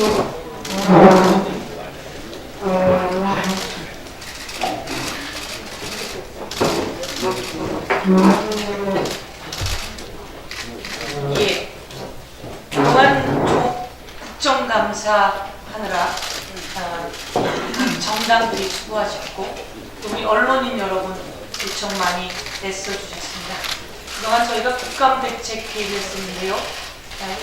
예. 그동안 국정감사 하느라 정당들이 수고하셨고 또 우리 언론인 여러분 요청 많이 애써주셨습니다. 그동안 저희가 국감대책 회의했었는데요.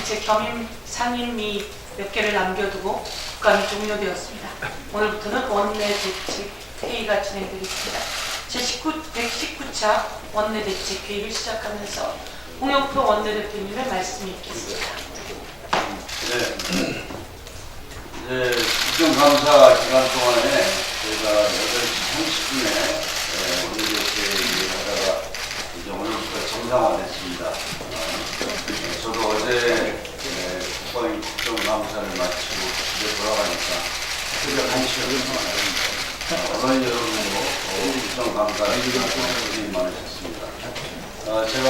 이제 겸임 상임위 몇 개를 남겨두고 국감이 종료되었습니다. 오늘부터는 원내대책 회의가 진행되겠습니다. 제119차 원내대책 회의를 시작하면서 홍영표 원내대표님의 말씀이 있겠습니다. 네. 이제 국정감사 기간 동안에 저희가 8시 30분에 원내대책을 하다가 이제 오늘부터 정상화됐습니다. 저도 어제 국방위 국정감사를 마치고 집에 돌아가니까 새벽 1시였지만 언론 여러분도 국정감사에 고생이 많으셨습니다. 제가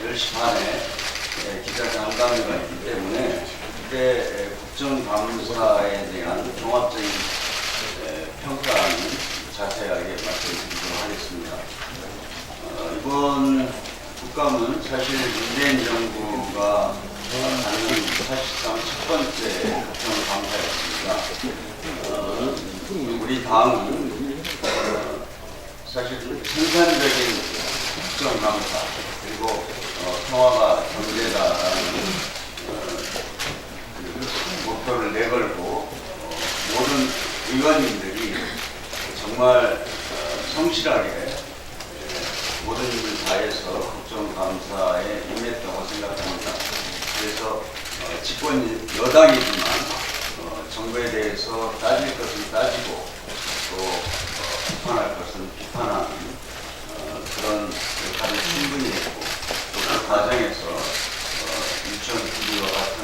10시 반에 기자간담회가 있기 때문에 그때 국정감사에 대한 종합적인 평가는 자세하게 말씀드리도록 하겠습니다. 이번 국감은 사실 문재인 정부가 하는 사실상 첫 번째 국정감사였습니다. 우리 당은 사실 생산적인 국정감사 그리고 평화가 경제다라는 목표를 내걸고 모든 의원님들이 정말 성실하게 모든 일을 다해서 국정감사에 임했다고 생각합니다. 그래서 집권 여당이지만 정부에 대해서 따질 것은 따지고 또 비판할 것은 비판하는 그런 역할을 충분히 했고 또 그 과정에서 유치원 TV와 같은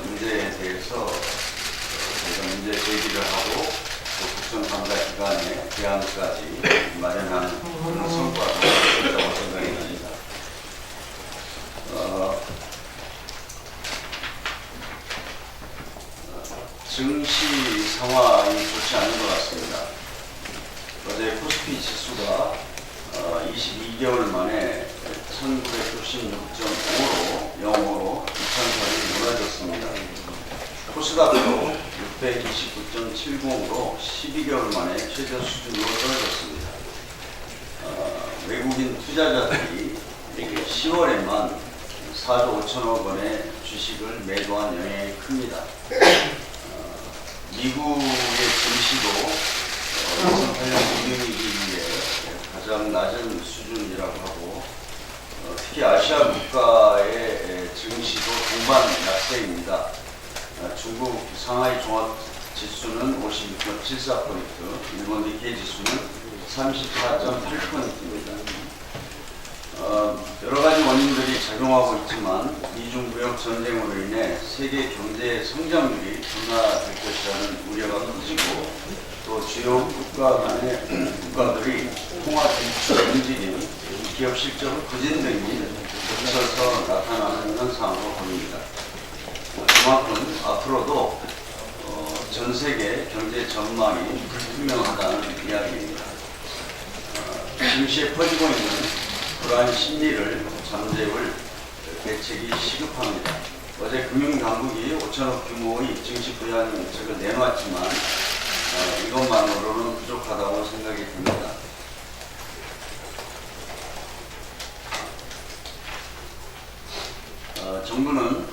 문제에 대해서 저희가 문제 제기를 하고 또 국정감사 기간에 대안까지 마련하는 그런 성과도 있다고 생각이 듭니다. 증시 상황이 좋지 않은 것 같습니다. 어제 코스피 지수가 22개월 만에 1996.5로 0으로 2,000선이 무너졌습니다. 코스닥도 629.70으로 12개월 만에 최저 수준으로 떨어졌습니다. 외국인 투자자들이 10월에만 4조 5천억 원의 주식을 매도한 영향이 큽니다. 미국의 증시도 2008년 금융위기에 가장 낮은 수준이라고 하고 특히 아시아 국가의 증시도 동반 약세입니다. 중국 상하이 종합지수는 56.74포인트, 일본 니케이 지수는 34.8포인트입니다. 여러 가지 원인들이 작용하고 있지만 미중 무역 전쟁으로 인해 세계 경제의 성장률이 둔화될 것이라는 우려가 커지고 또 주요 국가들이 통화 지출 움직임, 기업 실적 부진 등이 겹쳐서 나타나는 현상으로 보입니다. 그만큼 앞으로도 전 세계 경제 전망이 불투명하다는 이야기입니다. 증시에 퍼지고 있는 불안 심리를 잠재울 대책이 시급합니다. 어제 금융당국이 5천억 규모의 증시 부양책을 내놓았지만 이것만으로는 부족하다고 생각이 듭니다. 정부는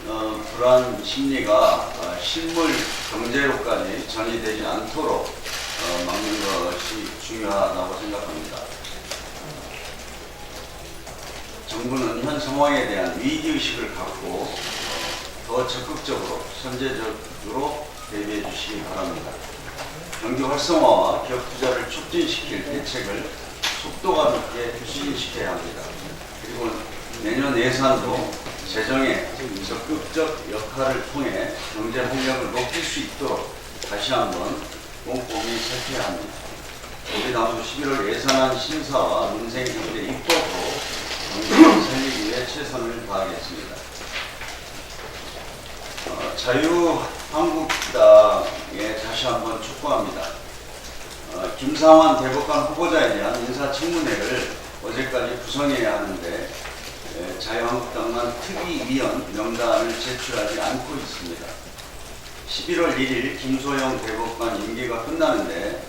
불안 심리가 실물 경제로까지 전이되지 않도록 막는 것이 중요하다고 생각합니다. 정부는 현 상황에 대한 위기의식을 갖고 더 적극적으로 선제적으로 대비해 주시기 바랍니다. 경기 활성화와 기업 투자를 촉진시킬 대책을 속도감 있게 추진시켜야 합니다. 그리고 내년 예산도 재정의 적극적 역할을 통해 경제 활력을 높일 수 있도록 다시 한번 꼼꼼히 살펴야 합니다. 우리 당도 11월 예산안 심사와 민생경제 입법으로 경제를 살리기 위해 최선을 다하겠습니다. 자유한국당에 다시 한번 촉구합니다. 김상환 대법관 후보자에 대한 인사청문회를 어제까지 구성해야 하는데 자유한국당만 특위위원 명단을 제출하지 않고 있습니다. 11월 1일 김소영 대법관 임기가 끝나는데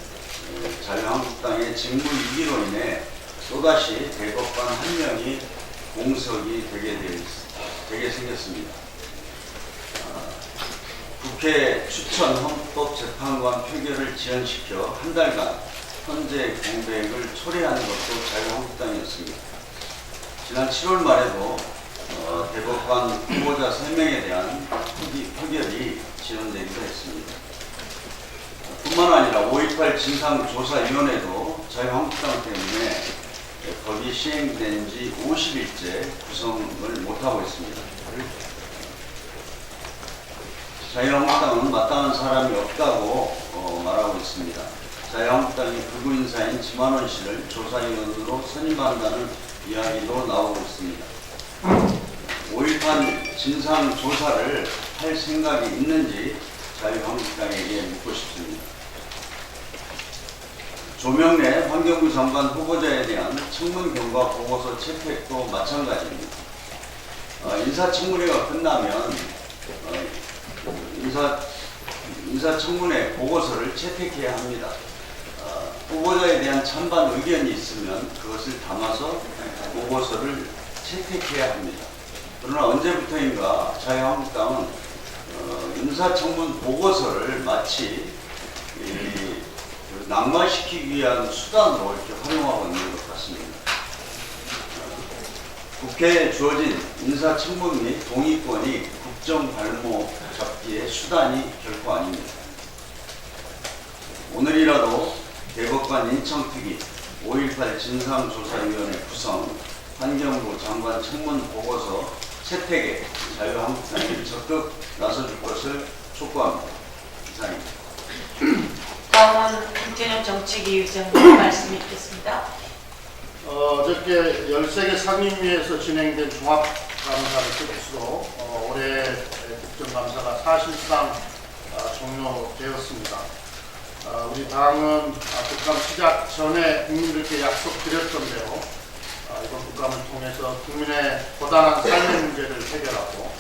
자유한국당의 직무유기로 인해 또다시 대법관 한 명이 공석이 되게 생겼습니다. 국회 추천 헌법재판관 표결을 지연시켜 한 달간 헌재 공백을 초래하는 것도 자유한국당이었습니다. 지난 7월 말에도 대법관 후보자 3명에 대한 표결이 지연되기도 했습니다. 뿐만 아니라 5.18 진상조사위원회도 자유한국당 때문에 법이 시행된 지 50일째 구성을 못하고 있습니다. 자유한국당은 마땅한 사람이 없다고 말하고 있습니다. 자유한국당이 극우 인사인 지만원 씨를 조사위원으로 선임한다는 이야기도 나오고 있습니다. 5.18 진상조사를 할 생각이 있는지 자유한국당에게 묻고 싶습니다. 조명래 환경부 장관 후보자에 대한 청문 결과 보고서 채택도 마찬가지입니다. 인사청문회가 끝나면 인사청문회 보고서를 채택해야 합니다. 후보자에 대한 찬반 의견이 있으면 그것을 담아서 보고서를 채택해야 합니다. 그러나 언제부터인가 자유한국당은 인사청문 보고서를 마치 낙마시키기 위한 수단으로 이렇게 활용하고 있는 것 같습니다. 국회에 주어진 인사청문 및 동의권이 국정 발목 잡기의 수단이 결코 아닙니다. 오늘이라도 대법관 인청특위, 5.18 진상조사위원회 구성, 환경부 장관 청문 보고서 채택에 자유한국당이 적극 나서줄 것을 촉구합니다. 이상입니다. 다음은 김태년 정치기 의장님 말씀이 있겠습니다. 어저께 13개 상임위에서 진행된 종합감사를 끝으로 올해 국정감사가 사실상 종료되었습니다. 우리 당은 국감 시작 전에 국민들께 약속드렸던 대로 이번 국감을 통해서 국민의 고단한 삶의 문제를 해결하고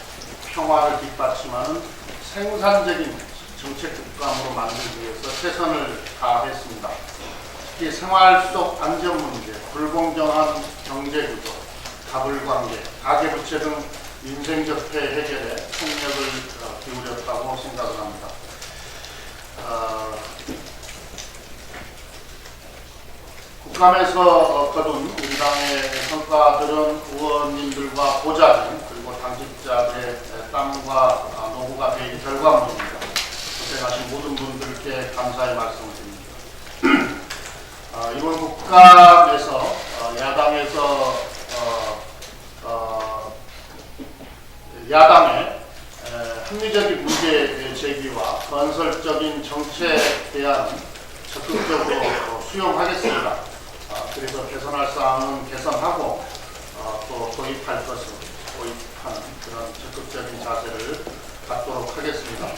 평화를 뒷받침하는 생산적인 정책 국감으로 만들기 위해서 최선을 다했습니다. 특히 생활 속 안전 문제, 불공정한 경제 구조, 가불관계, 가계부채 등 민생적 폐해 해결에 총력을 기울였다고 생각을 합니다. 국감에서 거둔 우리 당의 성과들은 의원님들과 보좌진 그리고 당직자들의 땀과 노고가 된 결과물입니다. 고생하신 모든 분들께 감사의 말씀을 드립니다. 이번 국감에서 야당에서 야당의 합리적인 문제 제기와 건설적인 정책 대안은 적극적으로 수용하겠습니다. 그래서 개선할 사항은 개선하고 또 도입할 것은 도입하는 그런 적극적인 자세를 갖도록 하겠습니다.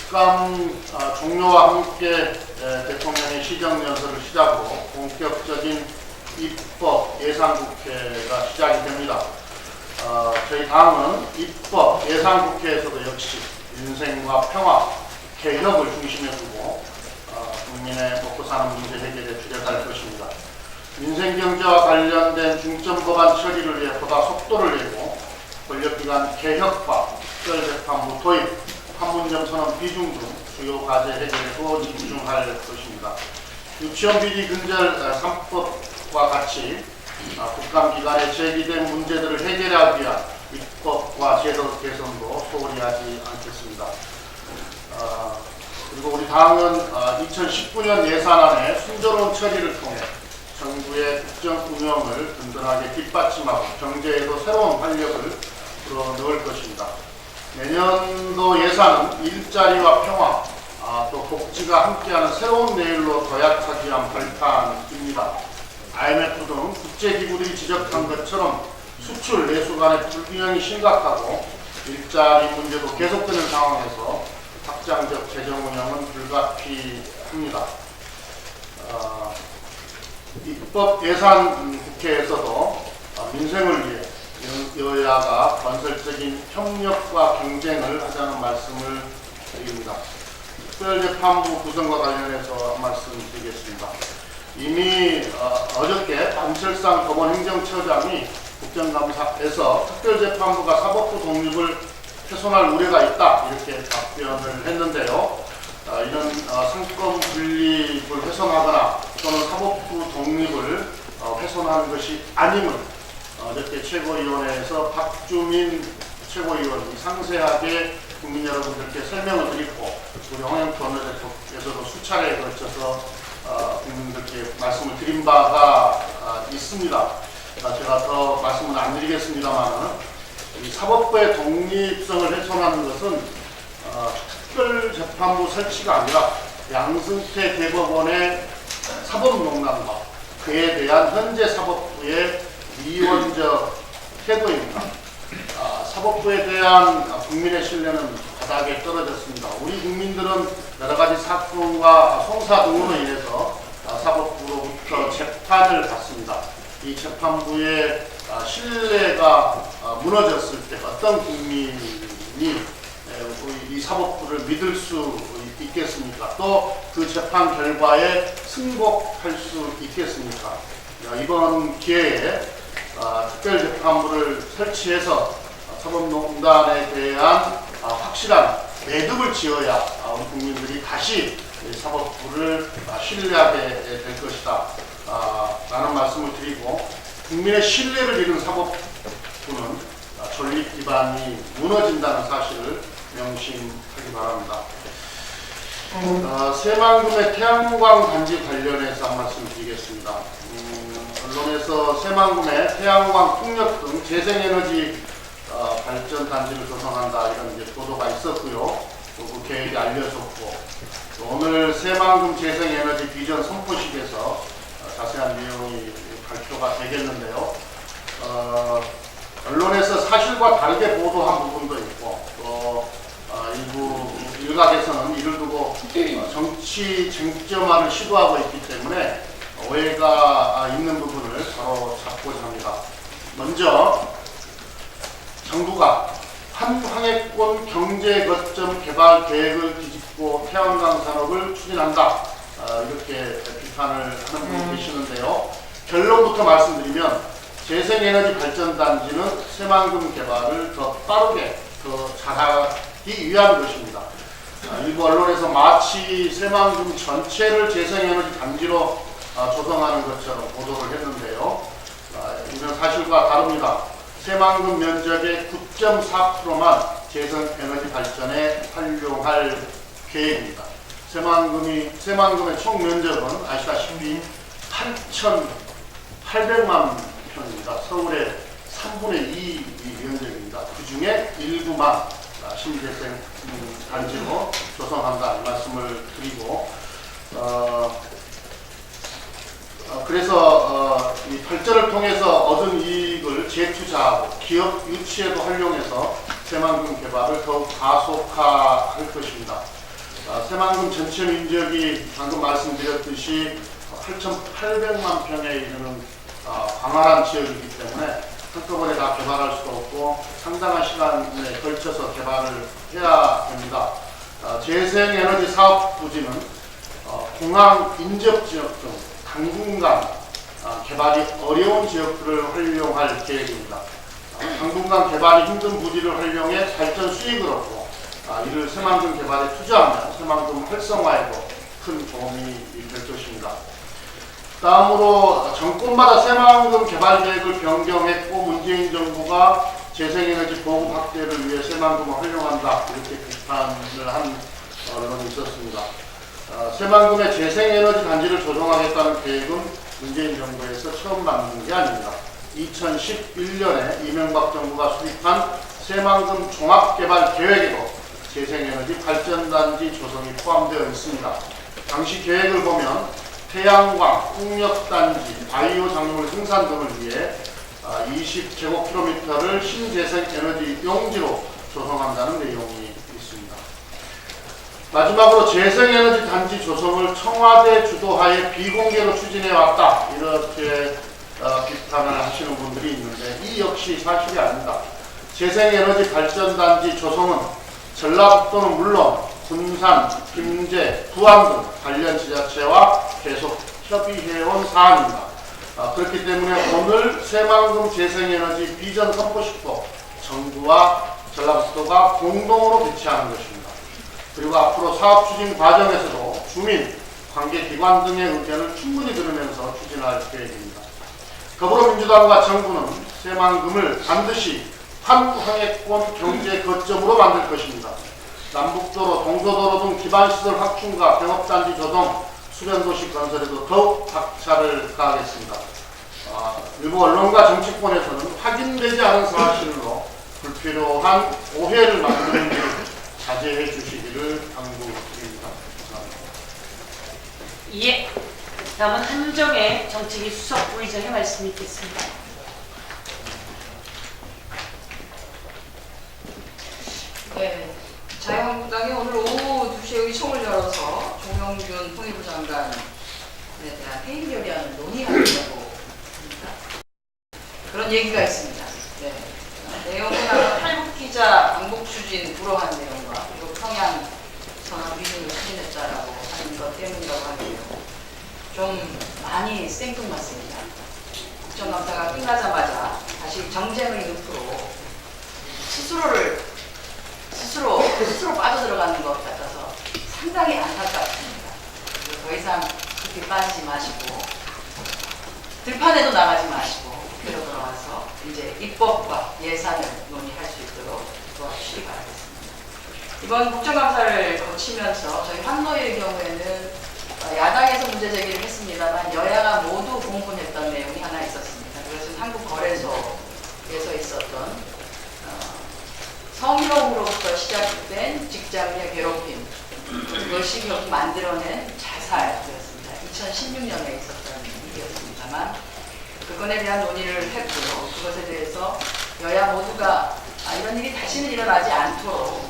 국감 종료와 함께 대통령의 시정연설을 시작으로 본격적인 입법 예산국회가 시작이 됩니다. 저희 당은 입법 예산국회에서도 역시 민생과 평화, 개혁을 중심에 두고 국민의 먹고 사는 문제 해결에 주력할 것입니다. 민생경제와 관련된 중점 법안 처리를 위해 보다 속도를 내고 권력기관 개혁과 특별재판부 도입, 판문점 선언 비중 등 주요 과제 해결에도 집중할 것입니다. 유치원 비리 근절 3법과 같이 국감 기간에 제기된 문제들을 해결하기 위한 입법과 제도 개선도 소홀히 하지 않겠습니다. 그리고 우리 당은 2019년 예산안의 순조로운 처리를 통해 정부의 국정 운영을 든든하게 뒷받침하고 경제에도 새로운 활력을 불어넣을 것입니다. 내년도 예산은 일자리와 평화, 또 복지가 함께하는 새로운 내일로 도약하기 위한 발판입니다. IMF 등 국제기구들이 지적한 것처럼 수출, 내수 간의 불균형이 심각하고 일자리 문제도 계속되는 상황에서 확장적 재정 운영은 불가피합니다. 입법 예산 국회에서도 민생을 위해 여야가 건설적인 협력과 경쟁을 하자는 말씀을 드립니다. 특별재판부 구성과 관련해서 한 말씀 드리겠습니다. 이미 어저께 안철상 법원행정처장이 국정감사에서 특별재판부가 사법부 독립을 훼손할 우려가 있다 이렇게 답변을 했는데요. 이런 상권 분립을 훼손하거나 또는 사법부 독립을 훼손하는 것이 아님을 어저께 최고위원회에서 박주민 최고위원이 상세하게 국민 여러분들께 설명을 드리고 우리 홍영표 원내대표께서도 수차례에 걸쳐서 국민들께 말씀을 드린 바가 있습니다. 제가 더 말씀은 안 드리겠습니다만 이 사법부의 독립성을 훼손하는 것은 특별재판부 설치가 아니라 양승태 대법원의 사법농단과 그에 대한 현재 사법부의 미원적 태도입니다. 사법부에 대한 국민의 신뢰는 바닥에 떨어졌습니다. 우리 국민들은 여러 가지 사건과 송사 등으로 인해서 사법부로부터 재판을 받습니다. 이 재판부의 신뢰가 무너졌을 때 어떤 국민이 이 사법부를 믿을 수 있겠습니까? 또 그 재판 결과에 승복할 수 있겠습니까? 이번 기회에 특별재판부를 설치해서 사법농단에 대한 확실한 매듭을 지어야 우리 국민들이 다시 사법부를 신뢰하게 될 것이다 라는 말씀을 드리고, 국민의 신뢰를 잃은 사법부는 존립 기반이 무너진다는 사실을 명심하기 바랍니다. 새만금의 태양광 단지 관련해서 한 말씀 드리겠습니다. 언론에서 새만금의 태양광 풍력 등 재생에너지 발전 단지를 조성한다 이런 이제 보도가 있었고요. 또 그 계획이 알려졌고, 또 오늘 새만금 재생에너지 비전 선포식에서 자세한 내용이 발표가 되겠는데요. 언론에서 사실과 다르게 보도한 부분도 있고, 또 일부 일각에서는 이를 두고 정치 쟁점화를 시도하고 있기 때문에 오해가 있는 부분을 바로 잡고자 합니다. 먼저 정부가 한황해권 경제 거점 개발 계획을 뒤집고 태양광 산업을 추진한다 이렇게 비판을 하는 분이 계시는데요. 결론부터 말씀드리면 재생에너지 발전단지는 새만금 개발을 더 빠르게 더 잘하기 위한 것입니다. 일부 언론에서 마치 새만금 전체를 재생에너지 단지로 조성하는 것처럼 보도를 했는데요. 이런 사실과 다릅니다. 새만금 면적의 9.4%만 재생에너지 발전에 활용할 계획입니다. 새만금의 총 면적은 아시다시피 8,800만 평입니다. 서울의 3분의 2 면적입니다. 그 중에 일부만 신재생 단지로 조성한다 이 말씀을 드리고, 그래서 이 발전을 통해서 얻은 이익을 재투자하고 기업 유치에도 활용해서 새만금 개발을 더욱 가속화할 것입니다. 새만금 전체 면적이 방금 말씀드렸듯이 8,800만 평에 이르는 광활한 지역이기 때문에 한꺼번에 다 개발할 수도 없고 상당한 시간에 걸쳐서 개발을 해야 됩니다. 재생에너지 사업 부지는 공항 인접 지역 등 당분간 개발이 어려운 지역들을 활용할 계획입니다. 당분간 개발이 힘든 부지를 활용해 발전 수익을 얻고 이를 새만금 개발에 투자하면 새만금 활성화에도 큰 도움이 될 것입니다. 다음으로 정권마다 새만금 개발 계획을 변경했고 문재인 정부가 재생에너지 보급 확대를 위해 새만금을 활용한다 이렇게 비판을 한 언론이 있었습니다. 새만금의 재생에너지 단지를 조성하겠다는 계획은 문재인 정부에서 처음 만든 게 아닙니다. 2011년에 이명박 정부가 수립한 새만금 종합개발 계획에도 재생에너지 발전단지 조성이 포함되어 있습니다. 당시 계획을 보면 태양광, 풍력단지, 바이오 작물 생산 등을 위해 20제곱킬로미터를 신재생에너지 용지로 조성한다는 내용이 있습니다. 마지막으로 재생에너지 단지 조성을 청와대 주도하에 비공개로 추진해왔다, 이렇게 비판을 하시는 분들이 있는데, 이 역시 사실이 아닙니다. 재생에너지 발전단지 조성은 전라북도는 물론 군산, 김제, 부안 등 관련 지자체와 계속 협의해온 사안입니다. 그렇기 때문에 오늘 새만금 재생에너지 비전 선포식도 정부와 전라북도가 공동으로 개최하는 것입니다. 그리고 앞으로 사업 추진 과정에서도 주민, 관계기관 등의 의견을 충분히 들으면서 추진할 계획입니다. 더불어민주당과 정부는 새만금을 반드시 환광해권 경제 거점으로 만들 것입니다. 남북도로, 동서도로 등 기반시설 확충과 병업단지 조성, 수변도시 건설에도 더욱 박차를 가하겠습니다. 일부 언론과 정치권에서는 확인되지 않은 사실로 불필요한 오해를 만드는 일을 자제해 주시기를 당부드립니다. 감사합니다. 예. 다음은 한정혜 정책위 수석 부의장의 말씀이 있겠습니다. 네, 자유한국당이 오늘 오후 2시에 의총을 열어서 조명균 통일부 장관에 대한 해임 결의안을 논의하려고 합니다. 그런 얘기가 있습니다. 네. 내용은 아마 탈북기자 방북 추진 불허한 내용과 그리고 평양 선언 위반을 추진했다라고 하는 것 때문이라고 하는데요. 좀 많이 생뚱맞습니다. 국정감사가 끝나자마자 다시 정쟁의 늪으로 스스로 빠져들어가는 것 같아서 상당히 안타깝습니다. 더 이상 그렇게 빠지지 마시고 들판에도 나가지 마시고 국회로 돌아와서 이제 입법과 예산을 논의할 수 있도록 도와주시기 바라겠습니다. 이번 국정감사를 거치면서 저희 환노위의 경우에는 야당에서 문제 제기를 했습니다만 여야가 모두 공분했던 내용이 하나 있었습니다. 그것은 한국거래소에서 있었던 성희롱으로부터 시작된 직장 내 괴롭힘, 그것이 만들어낸 자살이었습니다. 2016년에 있었던 일이었습니다만 그 건에 대한 논의를 했고요. 그것에 대해서 여야 모두가 이런 일이 다시는 일어나지 않도록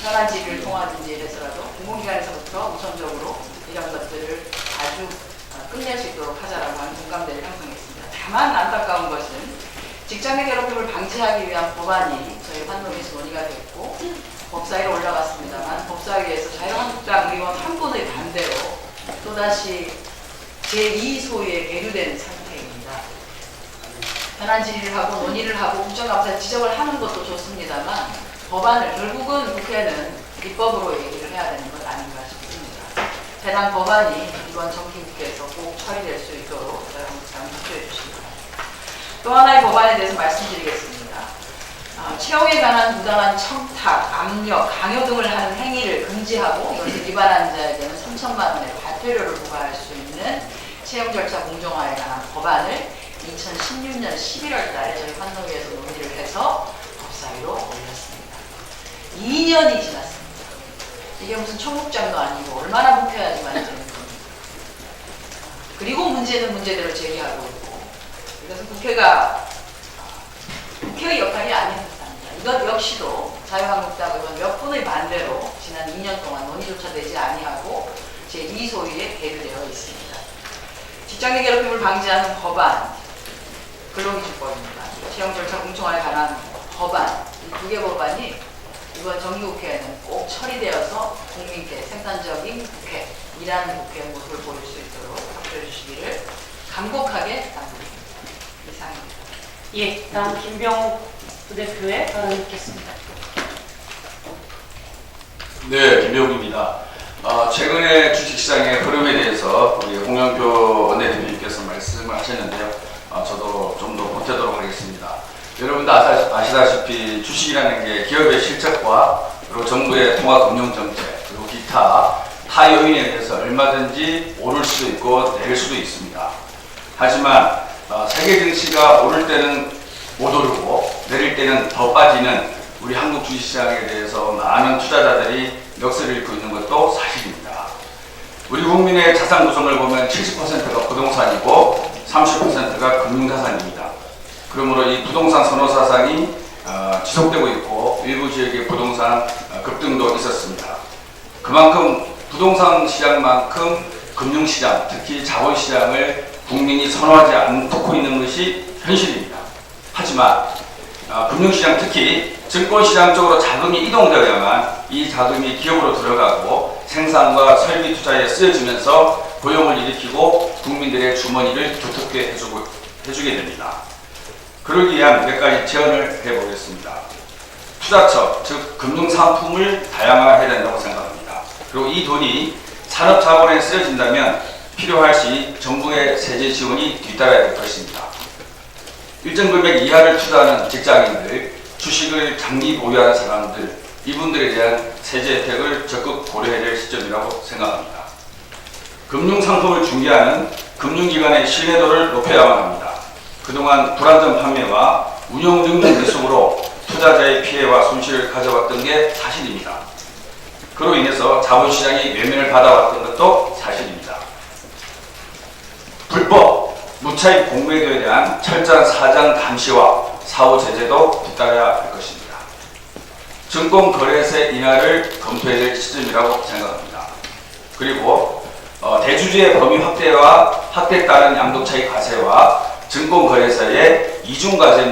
현안 질의를 통하든지 해서라도 공공기관에서부터 우선적으로 이런 것들을 아주 끝낼 수 있도록 하자라고 하는 공감대를 형성했습니다. 다만 안타까운 것은 직장 내 괴롭힘을 방지하기 위한 법안이 저희 환노위에서 논의가 됐고 법사위로 올라갔습니다만 법사위에서 자유한국당 의원 한 분의 반대로 또다시 제2 소위에 계류되는 상태입니다. 현안 질의를 하고 논의를 하고 국정감사에 지적을 하는 것도 좋습니다만 법안을 결국은 국회는 입법으로 얘기를 해야 되는 것 아닌가 싶습니다. 해당 법안이 이번 정기국회에서 꼭 처리될 수 있도록 자유한국당 협조해 주시기 바랍니다. 또 하나의 법안에 대해서 말씀드리겠습니다. 채용에 관한 부당한 청탁, 압력, 강요 등을 하는 행위를 금지하고 이것을 위반한 자에게는 3천만 원의 과태료를 부과할 수 있는 채용 절차 공정화에 관한 법안을 2016년 11월 달에 저희 환노위에서 논의를 해서 법사위로 올렸습니다. 2년이 지났습니다. 이게 무슨 청국장도 아니고 얼마나 묵혀야지만 되는 겁니다. 그리고 문제는 문제대로 제기하고 있고 이것은 국회의 역할이 아닙니다. 이것 역시도 자유한국당 의원 몇 분의 반대로 지난 2년 동안 논의조차 되지 아니하고 제2소위에 계류되어 있습니다. 직장 내 괴롭힘을 방지하는 법안, 근로기준법입니다. 채용 절차 공정화에 관한 법안, 이 두 개 법안이 이번 정기국회에는 꼭 처리되어서 국민께 생산적인 국회, 일하는 국회의 모습을 보일 수 있도록 협조해 주시기를 간곡하게 당부드립니다. 이상입니다. 예, 다음 김병욱 부대표의 발언 듣겠습니다. 네, 김병욱입니다. 최근에 주식시장의 흐름에 대해서 우리 홍영표 원내대표님께서 말씀을 하셨는데요. 저도 좀 더 보태도록 하겠습니다. 여러분도 아시다시피 주식이라는 게 기업의 실적과 그리고 정부의 통화금융정책 그리고 기타 타 요인에 의해서 얼마든지 오를 수도 있고 내릴 수도 있습니다. 하지만 세계 증시가 오를 때는 못 오르고 내릴 때는 더 빠지는 우리 한국 주식시장에 대해서 많은 투자자들이 넋을 잃고 있는 것도 사실입니다. 우리 국민의 자산 구성을 보면 70%가 부동산이고 30%가 금융자산입니다. 그러므로 이 부동산 선호 사상이 지속되고 있고 일부 지역의 부동산 급등도 있었습니다. 그만큼 부동산 시장만큼 금융시장, 특히 자본시장을 국민이 선호하지 않고 있는 것이 현실입니다. 하지만 금융시장, 특히 증권시장 쪽으로 자금이 이동되어야만 이 자금이 기업으로 들어가고 생산과 설비 투자에 쓰여지면서 고용을 일으키고 국민들의 주머니를 두텁게 해주게 됩니다. 그러기 위한 몇 가지 제언을 해보겠습니다. 투자처, 즉 금융상품을 다양화해야 된다고 생각합니다. 그리고 이 돈이 산업자본에 쓰여진다면 필요할 시 정부의 세제 지원이 뒤따라야 될 것입니다. 일정 금액 이하를 투자하는 직장인들, 주식을 장기 보유하는 사람들, 이분들에 대한 세제 혜택을 적극 고려해야 될 시점이라고 생각합니다. 금융상품을 중개하는 금융기관의 신뢰도를 높여야만 합니다. 그동안 불안전 판매와 운영 능력 미숙으로 투자자의 피해와 손실을 가져왔던 게 사실입니다. 그로 인해서 자본시장이 외면을 받아왔던 것도 사실입니다. 불법, 무차입 공매도에 대한 철저한 사전 감시와 사후 제재도 뒤따라야 할 것입니다. 증권거래세 인하를 검토해야 될 시점이라고 생각합니다. 그리고 대주주의 범위 확대에 따른 양도차익 과세와 증권거래사의 이중과세의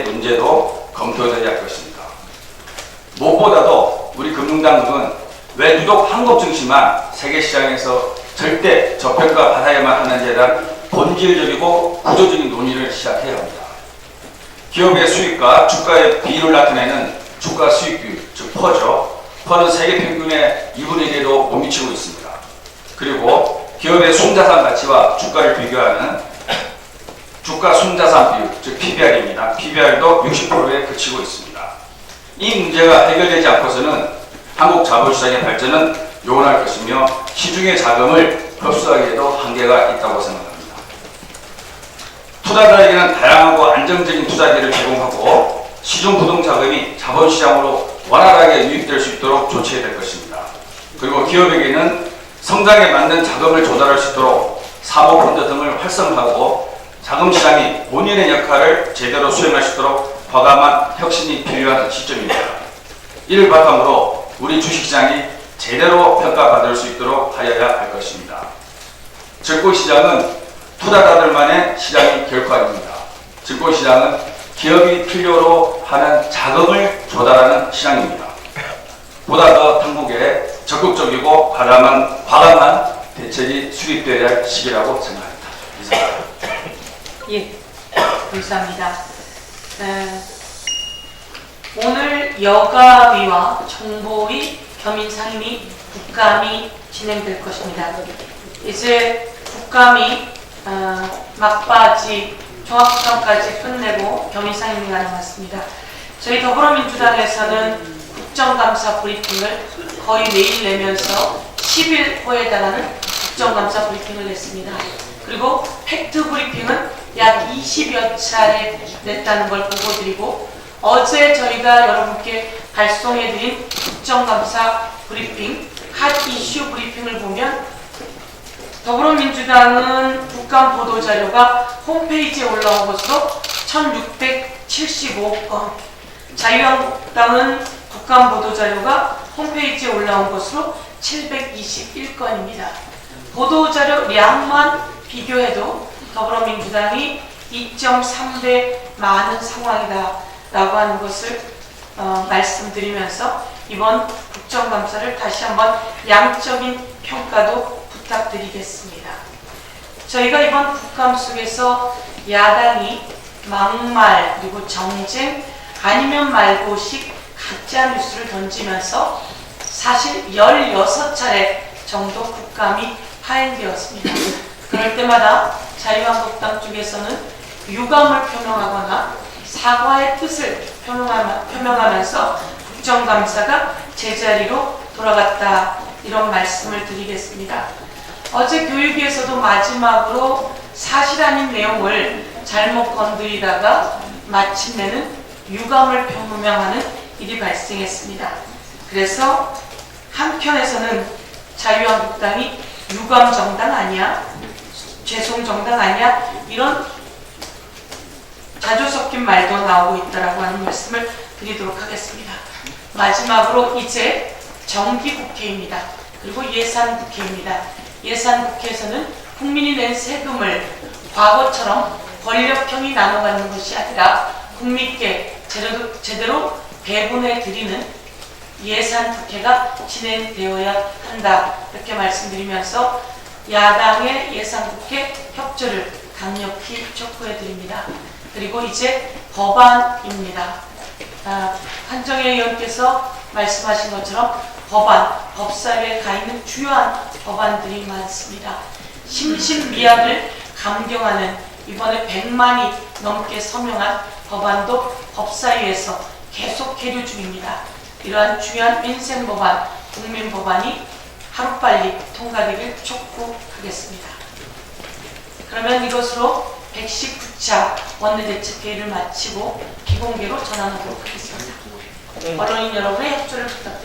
문제도 검토되어야 할 것입니다. 무엇보다도 우리 금융당국은 왜 유독 한국 증시만 세계시장에서 절대 저평가 받아야만 하는지에 대한 본질적이고 구조적인 논의를 시작해야 합니다. 기업의 수익과 주가의 비율을 나타내는 주가 수익 비율, 즉 퍼죠. 퍼는 세계 평균의 2분의 1에도 못 미치고 있습니다. 그리고 기업의 순자산 가치와 주가를 비교하는 주가 순자산 비율, 즉 PBR입니다. PBR도 60%에 그치고 있습니다. 이 문제가 해결되지 않고서는 한국 자본시장의 발전은 요원할 것이며 시중의 자금을 흡수하기에도 한계가 있다고 생각합니다. 투자자에게는 다양하고 안정적인 투자기를 제공하고 시중 부동자금이 자본시장으로 원활하게 유입될 수 있도록 조치해야 될 것입니다. 그리고 기업에게는 성장에 맞는 자금을 조달할 수 있도록 사모펀드 등을 활성화하고 자금시장이 본연의 역할을 제대로 수행할 수 있도록 과감한 혁신이 필요한 시점입니다. 이를 바탕으로 우리 주식시장이 제대로 평가받을 수 있도록 하여야 할 것입니다. 증권시장은 투자자들만의 시장이 결코 아닙니다. 증권시장은 기업이 필요로 하는 자금을 조달하는 시장입니다. 보다 더 당국에 적극적이고 과감한 대책이 수립되어야 할 시기라고 생각합니다. 이상입니다. 예, 감사합니다. 오늘 여가위와 정보위, 겸임상임위, 국감이 진행될 것입니다. 이제 국감이 막바지 종합국감까지 끝내고 겸임상임위가 남았습니다. 저희 더불어민주당에서는 국정감사 브리핑을 거의 매일 내면서 10일 후에 달하는 국정감사 브리핑을 냈습니다. 그리고 팩트 브리핑은 약 20여 차례 냈다는 걸 보고드리고, 어제 저희가 여러분께 발송해드린 국정감사 브리핑, 핫 이슈 브리핑을 보면 더불어민주당은 국감 보도자료가 홈페이지에 올라온 것으로 1675건, 자유한국당은 국감 보도자료가 홈페이지에 올라온 것으로 721건입니다. 보도자료량만 비교해도 더불어민주당이 2.3배 많은 상황이다 라고 하는 것을 말씀드리면서 이번 국정감사를 다시 한번 양적인 평가도 부탁드리겠습니다. 저희가 이번 국감 속에서 야당이 막말 그리고 정쟁 아니면 말고식 가짜뉴스를 던지면서 사실 16차례 정도 국감이 파행되었습니다. 그럴 때마다 자유한국당 쪽에서는 유감을 표명하거나 사과의 뜻을 표명하면서 국정감사가 제자리로 돌아갔다, 이런 말씀을 드리겠습니다. 어제 교육위에서도 마지막으로 사실 아닌 내용을 잘못 건드리다가 마침내는 유감을 표명하는 일이 발생했습니다. 그래서 한편에서는 자유한국당이 유감정당 아니야? 죄송정당 아니야? 이런 자주 섞인 말도 나오고 있다라고 하는 말씀을 드리도록 하겠습니다. 마지막으로 이제 정기국회입니다. 그리고 예산국회입니다. 예산국회에서는 국민이 낸 세금을 과거처럼 권력형이 나눠가는 것이 아니라 국민께 제대로 배분해드리는 예산국회가 진행되어야 한다. 이렇게 말씀드리면서 야당의 예산국회 협조를 강력히 촉구해드립니다. 그리고 이제 법안입니다. 한정혜 의원께서 말씀하신 것처럼 법사위에 가 있는 주요한 법안들이 많습니다. 심신미약을 감경하는 이번에 100만이 넘게 서명한 법안도 법사위에서 계속 계류 중입니다. 이러한 중요한 민생 법안, 국민 법안이 하루빨리 통과되길 촉구하겠습니다. 그러면 이것으로 119차 원내대책회의를 마치고 비공개로 전환하도록 하겠습니다. 언론인 여러분의 협조를 부탁드립니다.